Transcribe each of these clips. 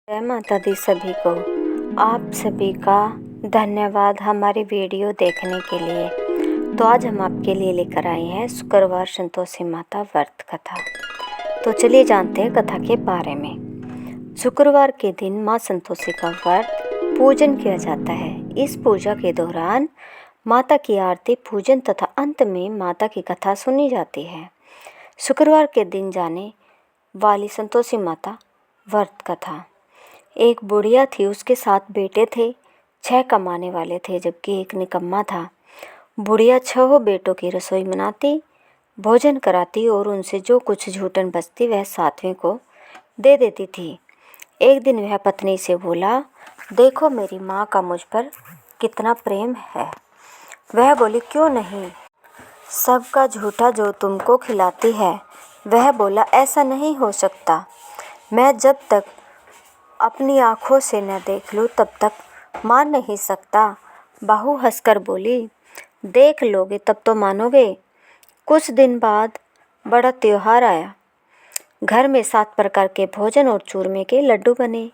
जय माता दी सभी को। आप सभी का धन्यवाद हमारी वीडियो देखने के लिए। तो आज हम आपके लिए लेकर आए हैं शुक्रवार संतोषी माता व्रत कथा। तो चलिए जानते हैं कथा के बारे में। शुक्रवार के दिन माँ संतोषी का व्रत पूजन किया जाता है। इस पूजा के दौरान माता की आरती, पूजन तथा अंत में माता की कथा सुनी जाती है। शुक्रवार के दिन जाने वाली संतोषी माता व्रत कथा। एक बुढ़िया थी, उसके 7 बेटे थे। 6 कमाने वाले थे जबकि एक निकम्मा था। बुढ़िया 6 बेटों की रसोई बनाती, भोजन कराती और उनसे जो कुछ झूठन बचती वह 7वें को दे देती थी। एक दिन वह पत्नी से बोला, देखो मेरी माँ का मुझ पर कितना प्रेम है। वह बोली, क्यों नहीं, सबका झूठा जो तुमको खिलाती है। वह बोला, ऐसा नहीं हो सकता, मैं जब तक अपनी आँखों से न देख लूँ तब तक मान नहीं सकता। बहू हंसकर बोली, देख लोगे तब तो मानोगे। कुछ दिन बाद बड़ा त्योहार आया। घर में 7 प्रकार के भोजन और चूरमे के लड्डू बने।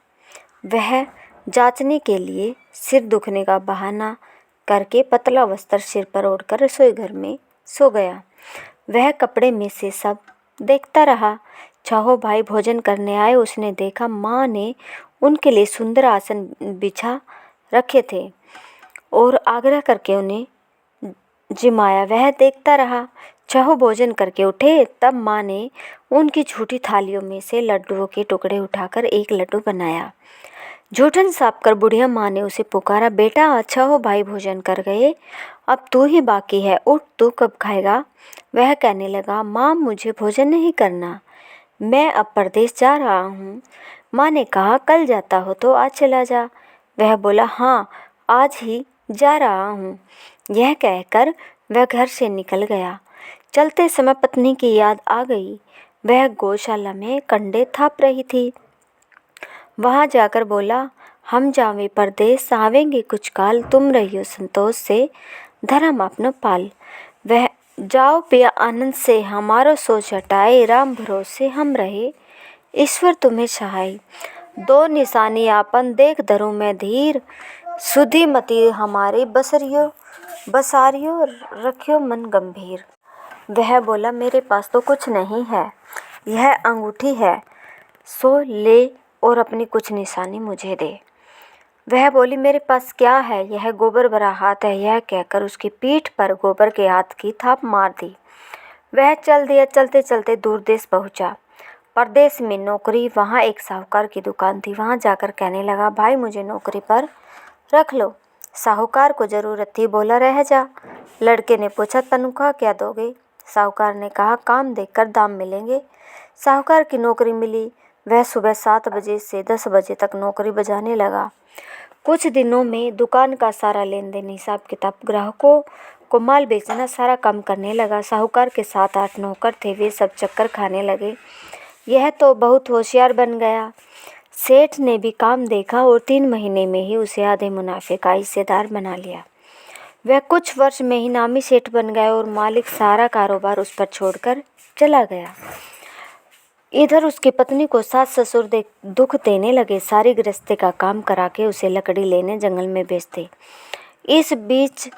वह जांचने के लिए सिर दुखने का बहाना करके पतला वस्त्र सिर पर ओढ़कर रसोई घर में सो गया। वह कपड़े में से सब देखता रहा। 6 भाई भोजन करने आए। उसने देखा माँ ने उनके लिए सुंदर आसन बिछा रखे थे और आग्रह करके उन्हें जिमाया। वह देखता रहा। 6 भोजन करके उठे तब माँ ने उनकी झूठी थालियों में से लड्डुओं के टुकड़े उठाकर एक लड्डू बनाया। झूठन साफ कर बुढ़िया माँ ने उसे पुकारा, बेटा 6 भाई भोजन कर गए, अब तू ही बाकी है, उठ, तू कब खाएगा। वह कहने लगा, माँ मुझे भोजन नहीं करना, मैं अब परदेश जा रहा हूँ। माँ ने कहा, कल जाता हो तो आज चला जा। वह बोला, हाँ आज ही जा रहा हूँ। यह कहकर वह घर से निकल गया। चलते समय पत्नी की याद आ गई। वह गौशाला में कंडे थाप रही थी। वहाँ जाकर बोला, हम जावे परदेस, आवेंगे कुछ काल, तुम रहियो संतोष से धर्म अपनो पाल। वह जाओ पिया आनंद से, हमारो सोच हटाए, राम भरोसे हम रहे, ईश्वर तुम्हें सहाय। 2 निशानी आपन देख धरूं मैं धीर, सुधी मति हमारे बसारियो रखियो मन गंभीर। वह बोला, मेरे पास तो कुछ नहीं है, यह अंगूठी है, सो ले और अपनी कुछ निशानी मुझे दे। वह बोली, मेरे पास क्या है, यह गोबर भरा हाथ है। यह कहकर उसकी पीठ पर गोबर के हाथ की थाप मार दी। वह चल दिया। चलते चलते दूर देश पहुंचा। परदेश में नौकरी, वहाँ एक साहूकार की दुकान थी। वहाँ जाकर कहने लगा, भाई मुझे नौकरी पर रख लो। साहूकार को ज़रूरत थी, बोला, रह जा। लड़के ने पूछा, तनख्वाह क्या दोगे। साहूकार ने कहा, काम देखकर दाम मिलेंगे। साहूकार की नौकरी मिली। वह सुबह 7 बजे से 10 बजे तक नौकरी बजाने लगा। कुछ दिनों में दुकान का सारा लेन देन, हिसाब किताब, ग्राहकों को माल बेचना, सारा काम करने लगा। साहूकार के 7-8 नौकर थे, वे सब चक्कर खाने लगे। यह तो बहुत होशियार बन गया। सेठ ने भी काम देखा और 3 महीने में ही उसे आधे मुनाफे का हिस्सेदार बना लिया। वह कुछ वर्ष में ही नामी सेठ बन गया और मालिक सारा कारोबार उस पर छोड़कर चला गया। इधर उसकी पत्नी को सास ससुर दुख देने लगे। सारी गृहस्थी का काम करा के उसे लकड़ी लेने जंगल में भेजते। इस बीच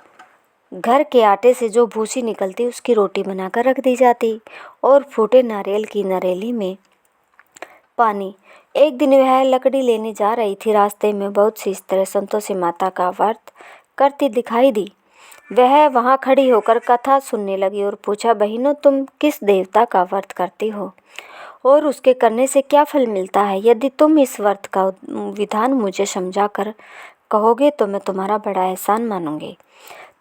घर के आटे से जो भूसी निकलती उसकी रोटी बनाकर रख दी जाती और फूटे नारियल की नरेली में पानी। एक दिन वह लकड़ी लेने जा रही थी। रास्ते में बहुत सी स्त्रियां संतोषी माता का व्रत करती दिखाई दी। वह वहाँ खड़ी होकर कथा सुनने लगी और पूछा, बहनों तुम किस देवता का व्रत करती हो और उसके करने से क्या फल मिलता है। यदि तुम इस व्रत का विधान मुझे समझा कर कहोगे तो मैं तुम्हारा बड़ा एहसान मानूंगी।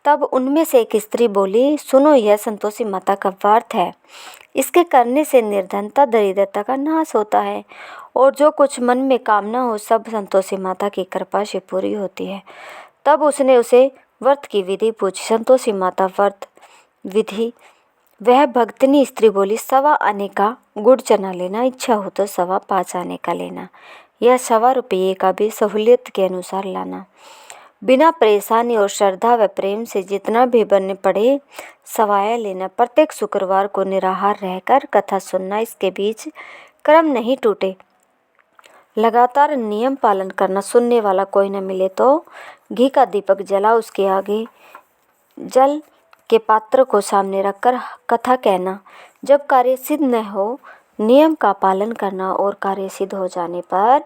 तब उनमें से एक स्त्री बोली, सुनो, यह संतोषी माता का व्रत है। इसके करने से निर्धनता, दरिद्रता का नाश होता है और जो कुछ मन में कामना हो सब संतोषी माता की कृपा से पूरी होती है। तब उसने उसे व्रत की विधि पूछी। संतोषी माता व्रत विधि। वह भक्तनी स्त्री बोली, 1.25 आने का गुड़ चना लेना, इच्छा हो तो 5.25 आने का लेना, या 1.25 रुपये का भी सहूलियत के अनुसार लाना। बिना परेशानी और श्रद्धा व प्रेम से जितना भी बनने पड़े सवाया लेना। प्रत्येक शुक्रवार को निराहार रहकर कथा सुनना, इसके बीच क्रम नहीं टूटे। लगातार नियम पालन करना, सुनने वाला कोई न मिले तो घी का दीपक जला उसके आगे जल के पात्र को सामने रखकर कथा कहना, जब कार्य सिद्ध न हो नियम का पालन करना और कार्य सिद्ध हो जाने पर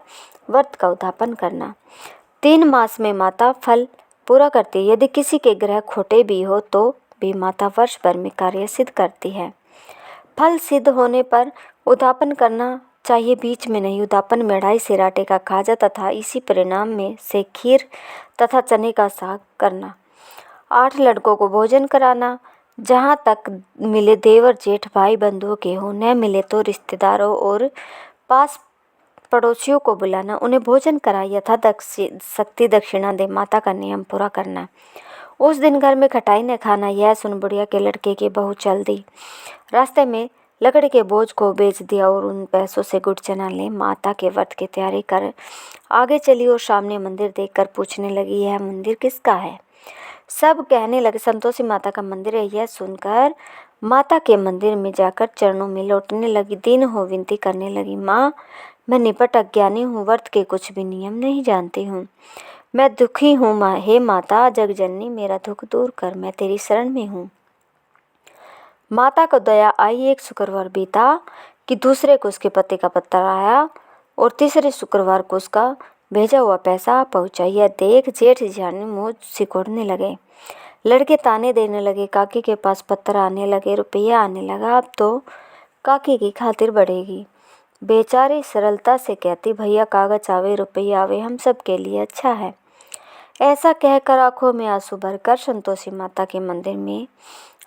व्रत का उद्यापन करना। 3 मास में माता फल पूरा करती है। यदि किसी के ग्रह खोटे भी हो तो भी माता वर्ष भर में कार्य सिद्ध करती है। फल सिद्ध होने पर उद्यापन करना चाहिए, बीच में नहीं। उद्यापन में 2.5 सेर आटे का खाजा तथा इसी परिणाम में से खीर तथा चने का साग करना। 8 लड़कों को भोजन कराना, जहाँ तक मिले देवर जेठ भाई बंधुओं के हो, न मिले तो रिश्तेदारों और पास पड़ोसियों को बुलाना, उन्हें भोजन करा यथा शक्ति दक्षिणा दे, माता का नियम पूरा करना। उस दिन घर में खटाई न खाना। यह सुन बुढ़िया के लड़के की बहू चल दी, रास्ते में लकड़ी के बोझ को बेच दिया और उन पैसों से गुड़ चना ले माता के व्रत की तैयारी कर आगे चली और सामने मंदिर देखकर पूछने लगी, यह मंदिर किसका है? सब कहने लगे संतोषी माता का मंदिर है। यह सुनकर माता के मंदिर में जाकर चरणों में लौटने लगी। दिन हो विनती करने लगी, माँ मैं निपट अज्ञानी हूँ, व्रत के कुछ भी नियम नहीं जानती हूँ, मैं दुखी हूँ माँ। हे माता जगजननी मेरा दुख दूर कर, मैं तेरी शरण में हूँ। माता को दया आई। एक शुक्रवार बीता कि दूसरे को उसके पति का पत्र आया और तीसरे शुक्रवार को उसका भेजा हुआ पैसा पहुंचा। यह देख जेठ जेठानी मुँह सिकोड़ने लगे। लड़के ताने देने लगे, काकी के पास पत्र आने लगे, रुपया आने लगा, अब तो काकी की खातिर बढ़ेगी। बेचारी सरलता से कहती, भैया कागज आवे रुपया आवे हम सब के लिए अच्छा है। ऐसा कहकर आंखों में आंसू भरकर संतोषी माता के मंदिर में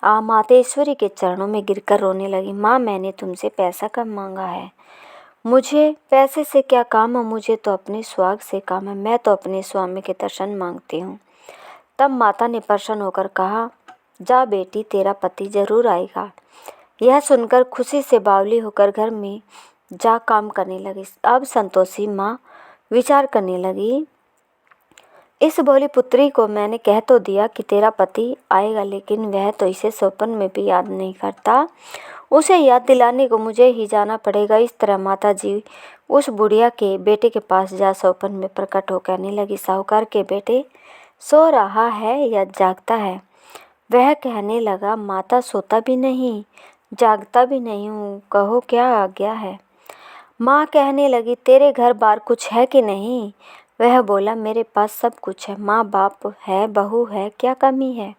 मातेश्वरी के चरणों में गिरकर रोने लगी। माँ मैंने तुमसे पैसा कम मांगा है, मुझे पैसे से क्या काम है, मुझे तो अपने स्वाग से काम है, मैं तो अपने स्वामी के दर्शन मांगती हूँ। तब माता ने प्रसन्न होकर कहा, जा बेटी तेरा पति जरूर आएगा। यह सुनकर खुशी से बावली होकर घर में जा काम करने लगी। अब संतोषी माँ विचार करने लगी, इस भोली पुत्री को मैंने कह तो दिया कि तेरा पति आएगा, लेकिन वह तो इसे स्वप्न में भी याद नहीं करता, उसे याद दिलाने को मुझे ही जाना पड़ेगा। इस तरह माता जी उस बुढ़िया के बेटे के पास जा स्वप्न में प्रकट हो कहने लगी, साहूकार के बेटे सो रहा है या जागता है? वह कहने लगा, माता सोता भी नहीं जागता भी नहीं हूँ, कहो क्या आज्ञा है? माँ कहने लगी, तेरे घर बार कुछ है कि नहीं? वह बोला, मेरे पास सब कुछ है, माँ बाप है, बहू है, क्या कमी है?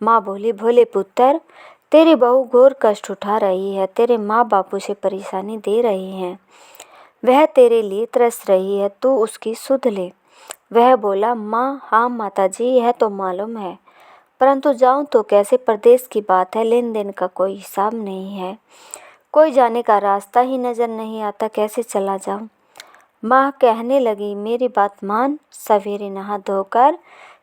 माँ बोली, भोले पुत्र तेरी बहू घोर कष्ट उठा रही है, तेरे माँ बाप उसे परेशानी दे रहे हैं, वह तेरे लिए तरस रही है, तू उसकी सुध ले। वह बोला, माँ हाँ माता जी यह तो मालूम है, परंतु जाऊँ तो कैसे? परदेश की बात है, लेन देन का कोई हिसाब नहीं है, कोई जाने का रास्ता ही नज़र नहीं आता, कैसे चला जाऊँ? माँ कहने लगी, मेरी बात मान, सवेरे नहा धोकर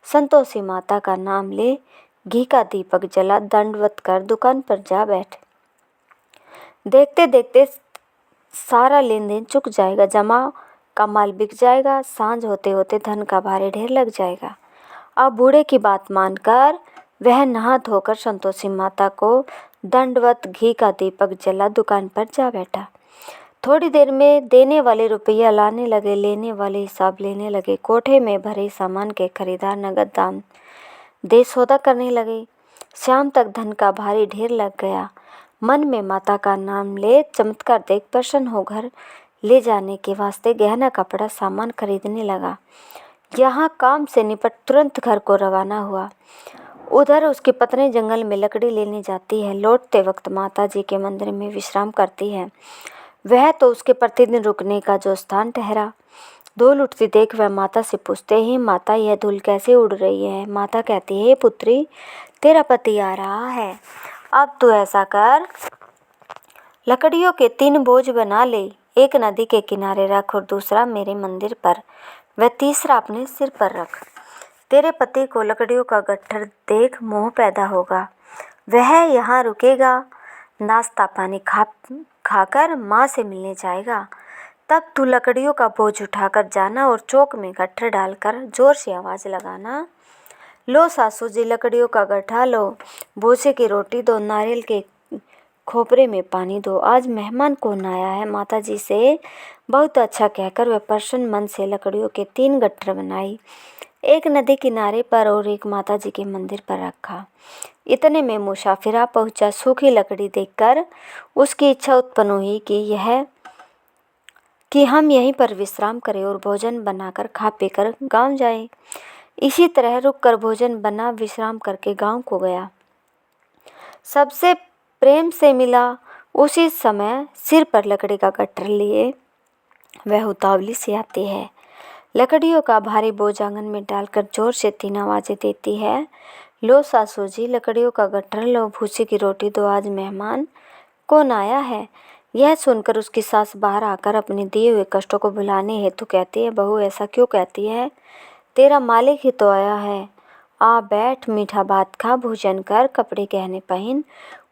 संतोषी माता का नाम ले, घी का दीपक जला, दंडवत कर दुकान पर जा बैठ। देखते देखते सारा लेन देन चुक जाएगा, जमा का माल बिक जाएगा, सांझ होते होते धन का भारी ढेर लग जाएगा। अब बूढ़े की बात मानकर वह नहा धोकर संतोषी माता को दंडवत घी का दीपक जला दुकान पर जा बैठा। थोड़ी देर में देने वाले रुपया लाने लगे, लेने वाले हिसाब लेने लगे। कोठे में भरे सामान के खरीदार नगद दाम दे सौदा करने लगे। शाम तक धन का भारी ढेर लग गया। मन में माता का नाम ले चमत्कार देख प्रसन्न हो घर ले जाने के वास्ते गहना कपड़ा सामान खरीदने लगा। यहाँ काम से निपट तुरंत घर को रवाना हुआ। उधर उसकी पत्नी जंगल में लकड़ी लेने जाती है। लौटते वक्त माता जी के मंदिर में विश्राम करती है। वह तो उसके प्रतिदिन रुकने का जो स्थान ठहरा। धूल उठती देख वह माता से पूछते ही, माता यह धूल कैसे उड़ रही है? माता कहती है, पुत्री तेरा पति आ रहा है, अब तू ऐसा कर, लकड़ियों के 3 बोझ बना ले, एक नदी के किनारे रख और दूसरा मेरे मंदिर पर व तीसरा अपने सिर पर रख। तेरे पति को लकड़ियों का गट्ठर देख मोह पैदा होगा, वह यहाँ रुकेगा, नाश्ता पानी खाकर माँ से मिलने जाएगा। तब तू लकड़ियों का बोझ उठाकर जाना और चौक में गट्ठर डालकर जोर से आवाज़ लगाना, लो सासू जी लकड़ियों का गट्ठा लो, भूसे की रोटी दो, नारियल के खोपरे में पानी दो, आज मेहमान कौन आया है। माता जी से बहुत अच्छा कहकर वह प्रसन्न मन से लकड़ियों के 3 गट्ठर बनाई, एक नदी किनारे पर और एक माता जी के मंदिर पर रखा। इतने में मुसाफिर आ पहुंचा। सूखी लकड़ी देखकर उसकी इच्छा उत्पन्न हुई कि हम यहीं पर विश्राम करें और भोजन बनाकर खा पीकर गांव जाएं। इसी तरह रुककर भोजन बना, विश्राम करके गांव को गया। सबसे प्रेम से मिला। उसी समय सिर पर लकड़ी का गट्ठर लिए वह उतावली से आती है। लकड़ियों का भारी बोझ आंगन में डालकर जोर से 3 आवाजें देती है। लो सासू जी, लकड़ियों का गट्ठर लो, भूसी की रोटी दो, आज मेहमान कौन आया है। यह सुनकर उसकी सास बाहर आकर अपने दिए हुए कष्टों को भुलाने हेतु कहती है, बहू ऐसा क्यों कहती है, तेरा मालिक ही तो आया है। आ बैठ, मीठा भात खा, भोजन कर, कपड़े गहने पहन।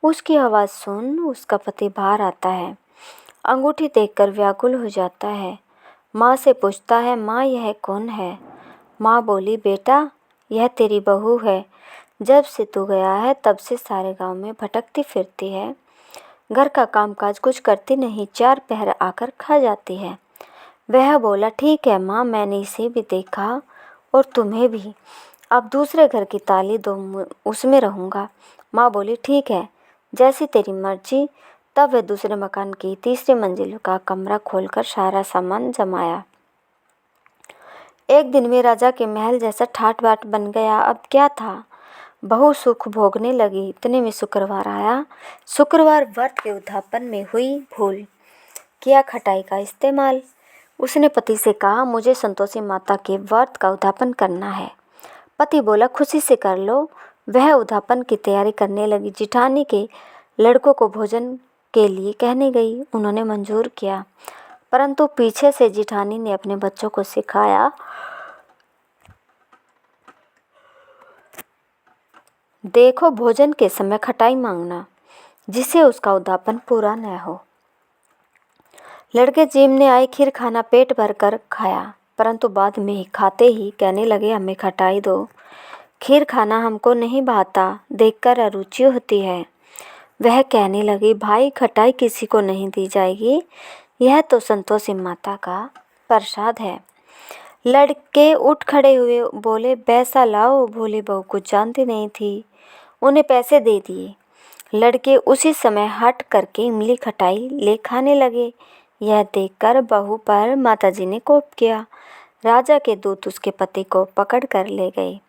उसकी आवाज़ सुन उसका पति बाहर आता है। अंगूठी देखकर व्याकुल हो जाता है। माँ से पूछता है, माँ यह कौन है। माँ बोली, बेटा यह तेरी बहू है। जब से तू गया है तब से सारे गांव में भटकती फिरती है, घर का कामकाज कुछ करती नहीं, 4 पहर आकर खा जाती है। वह बोला, ठीक है माँ, मैंने इसे भी देखा और तुम्हें भी। अब दूसरे घर की ताली दो, उसमें रहूँगा। माँ बोली, ठीक है, जैसी तेरी मर्जी। तब वह दूसरे मकान की 3री मंजिल का कमरा खोलकर सारा सामान जमाया। एक दिन में राजा के महल जैसा ठाट बाट बन गया। अब क्या था, बहु सुख भोगने लगी। इतने में शुक्रवार आया। शुक्रवार व्रत के उद्यापन में हुई भूल, किया खटाई का इस्तेमाल। उसने पति से कहा, मुझे संतोषी माता के व्रत का उद्यापन करना है। पति बोला, खुशी से कर लो। वह उद्यापन की तैयारी करने लगी। जिठानी के लड़कों को भोजन के लिए कहने गई। उन्होंने मंजूर किया, परंतु पीछे से जिठानी ने अपने बच्चों को सिखाया, देखो भोजन के समय खटाई मांगना, जिससे उसका उद्यापन पूरा न हो। लड़के जीमने आए, खीर खाना पेट भर कर खाया, परंतु बाद में ही खाते ही कहने लगे, हमें खटाई दो, खीर खाना हमको नहीं भाता, देखकर अरुचि होती है। वह कहने लगी, भाई खटाई किसी को नहीं दी जाएगी, यह तो संतोषी माता का प्रसाद है। लड़के उठ खड़े हुए, बोले, पैसा लाओ। भोली बहू कुछ जानती नहीं थी, उन्हें पैसे दे दिए। लड़के उसी समय हट करके इमली खटाई ले खाने लगे। यह देखकर बहू पर माताजी ने कोप किया। राजा के दूत उसके पति को पकड़ कर ले गए।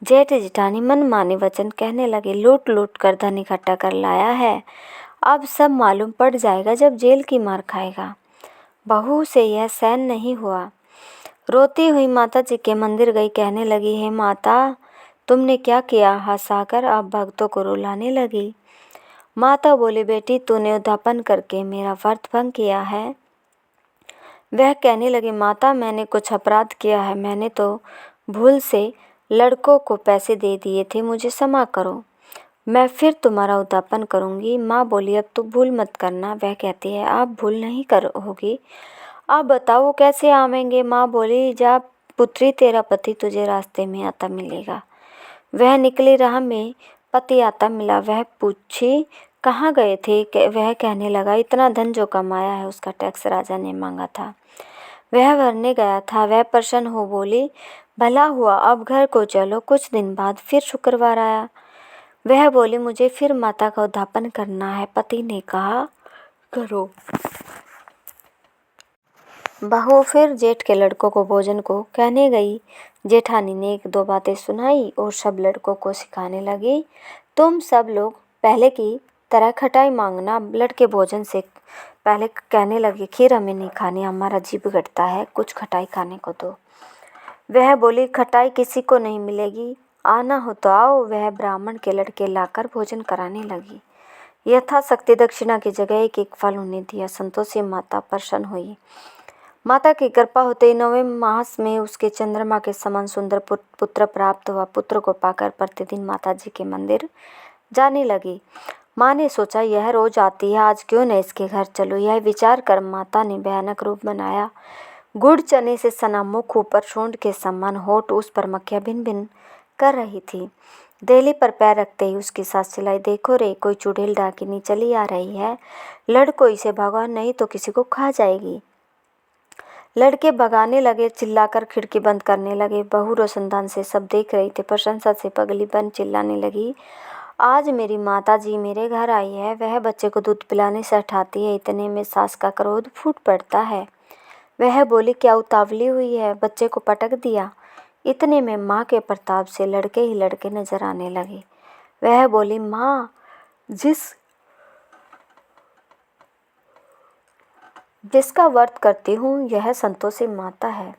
जेठ जिठानी मन माने वचन कहने लगे, लूट लूट कर धन इकट्ठा कर लाया है, अब सब मालूम पड़ जाएगा जब जेल की मार खाएगा। बहू से यह सहन नहीं हुआ। रोती हुई माता जी के मंदिर गई, कहने लगी, हे माता, तुमने क्या किया। हंसाकर अब भक्तों को रुलाने लगी। माता बोली, बेटी तूने उद्यापन करके मेरा व्रत भंग किया है। वह कहने लगी, माता मैंने कुछ अपराध किया है, मैंने तो भूल से लड़कों को पैसे दे दिए थे, मुझे क्षमा करो, मैं फिर तुम्हारा उद्यापन करूँगी। माँ बोली, अब तू भूल मत करना। वह कहती है, आप भूल नहीं होगी, आप बताओ कैसे आवेंगे। माँ बोली, जा पुत्री, तेरा पति तुझे रास्ते में आता मिलेगा। वह निकली, राह में पति आता मिला। वह पूछी, कहाँ गए थे। वह कहने लगा, इतना धन जो कमाया है उसका टैक्स राजा ने मांगा था, वह भरने गया था। वह प्रसन्न हो बोली, भला हुआ, अब घर को चलो। कुछ दिन बाद फिर शुक्रवार आया। वह बोली, मुझे फिर माता का उद्यापन करना है। पति ने कहा, करो। बहू फिर जेठ के लड़कों को भोजन को कहने गई। जेठानी ने 1-2 बातें सुनाई और सब लड़कों को सिखाने लगी, तुम सब लोग पहले की तरह खटाई मांगना। लड़के भोजन से पहले कहने लगे, खीर हमें नहीं खानी, हमारा जी बिगड़ता है, कुछ खटाई खाने को दो। वह बोली, खटाई किसी को नहीं मिलेगी, आना हो तो आओ। वह ब्राह्मण के लड़के लाकर भोजन कराने लगी। यथाशक्ति दक्षिणा की जगह एक फल उन्हें दिया। संतोषी माता प्रसन्न हुई। माता की कृपा होते ही 9वें मास में उसके चंद्रमा के समान सुंदर पुत्र प्राप्त हुआ। पुत्र को पाकर प्रतिदिन माता जी के मंदिर जाने लगी। माँ ने सोचा, यह रोज आती है, आज क्यों न इसके घर चलो। यह विचार कर माता ने भयानक रूप बनाया। गुड़ चने से सना मुख, ऊपर सूंड के समान होठ, उस पर मक्खियाँ भिन भिन कर रही थी। देहली पर पैर रखते ही उसकी सास चिल्लाई, देखो रे, कोई चुड़ैल डाकिनी चली आ रही है, लड़को इसे भगाओ नहीं तो किसी को खा जाएगी। लड़के भगाने लगे, चिल्लाकर खिड़की बंद करने लगे। बहू रोशनदान से सब देख रही थी। प्रशंसा से पगली बन चिल्लाने लगी, आज मेरी माता जी मेरे घर आई है, वह बच्चे को दूध पिलाने से हटाती है। इतने में सास का क्रोध फूट पड़ता है। वह बोली, क्या उतावली हुई है, बच्चे को पटक दिया। इतने में माँ के प्रताप से लड़के ही लड़के नजर आने लगे। वह बोली, माँ, जिसका व्रत करती हूँ यह संतोषी माता है।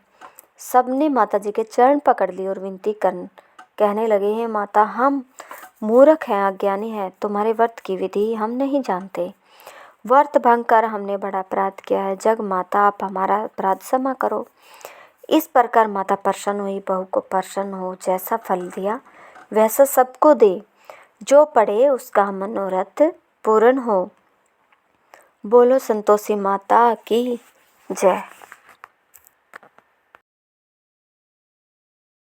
सबने माता जी के चरण पकड़ लिए और विनती कहने लगे, हे माता, हम मूर्ख हैं, अज्ञानी हैं, तुम्हारे व्रत की विधि हम नहीं जानते। व्रत भंग कर हमने बड़ा अपराध किया है, जग माता आप हमारा अपराध क्षमा करो। इस प्रकार माता प्रसन्न हुई। बहू को प्रसन्न हो, जैसा फल दिया वैसा सबको दे, जो पढ़े उसका मनोरथ पूर्ण हो। बोलो संतोषी माता की जय।